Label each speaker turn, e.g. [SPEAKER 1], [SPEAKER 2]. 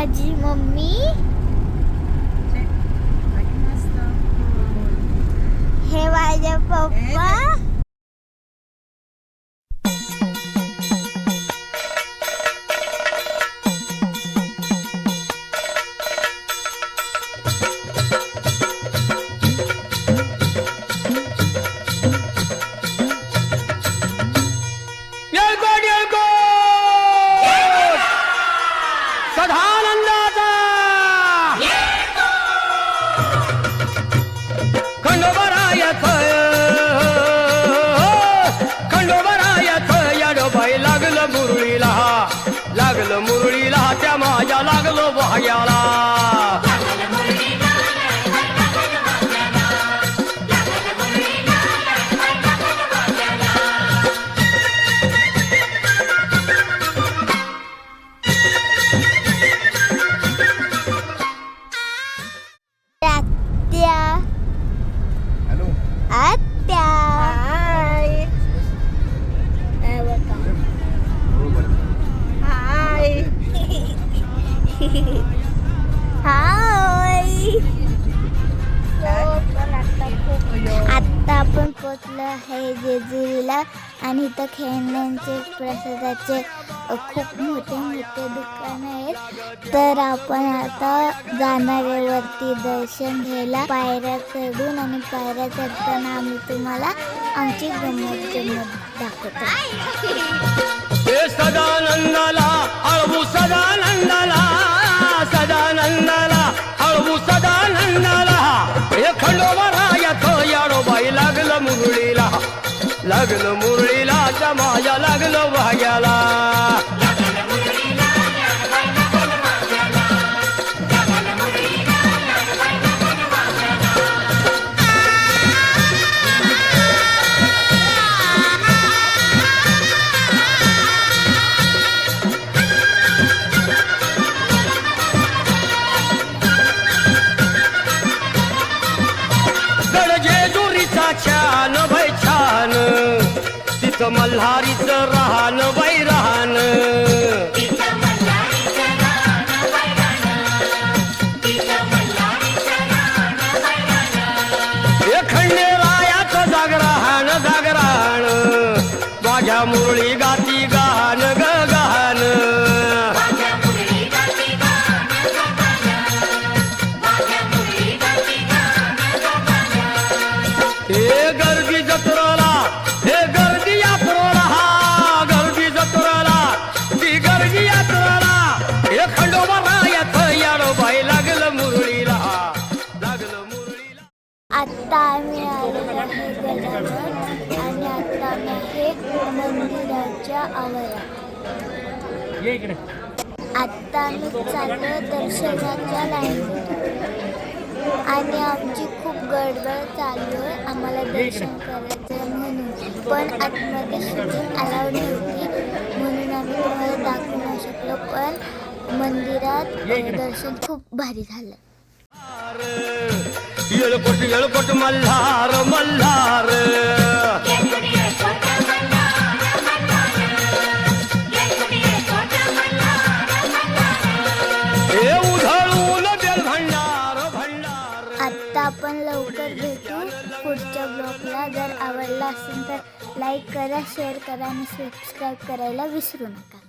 [SPEAKER 1] माझी मम्मी, हे माझे पप्पा,
[SPEAKER 2] लागलं मुरळीला त्या माझ्या लागलो भाग्याला.
[SPEAKER 1] आत्या, आता आपण पोचलो आहे जेजुरीला आणि इथं खेळण्यांचे प्रसादाचे खूप मोठे मोठे दुकान आहेत. तर आपण आता जाणार आहे वरती दर्शन घ्यायला पायऱ्या चढून, आणि पायऱ्या चढताना आम्ही तुम्हाला आमची गंमत दाखवतो.
[SPEAKER 2] सदानंदाला हळवू, सदानंदाला, सदानंदाला हळवू, सदानंदाला. हे खंडोबारायाचं याडोबाई लागलं मुरळीला, लागलं मुरळीला त्या माझ्या लागलं भाग्याला. छान बाई छान, तिथं मल्हारीचं राहण बाई राहण. हे खंडेरायाचं जागरण जागरण, माझ्या मुरळी गाती गान ग गान. हे गर्दी जत्रेला, हे गर्दी यात्रेला, हा गर्दी जत्रेला, ती गर्दी यात्रेला. हे खंडोबारायाचं याडोबाई लागलं मुरळीला, लागलं मुरळीला.
[SPEAKER 1] आता आम्ही आलेलो आहे गडावर, आणि आता आम्ही आहे मंदिराच्या आवारात. आता आम्ही चाललो दर्शनाच्या लाईनीत, आणि आमची खूप गडबड चालू आहे. आम्हाला दर्शन करायचं म्हणून, पण आतमध्ये शूटिंग अलाउड नव्हती म्हणून आम्ही तुम्हाला दाखवू नाही शकलो. पण मंदिरात दर्शन खूप भारी झालं.
[SPEAKER 2] येळकोट येळकोट मल्हार मल्हार, हे उधळून देल भंडार भंडार.
[SPEAKER 1] आत्ता आपण लवकर भेटू पुढच्या ब्लॉगला. जर आवडला असेल तर लाईक करा, शेअर करा आणि सबस्क्राईब करायला विसरू नका.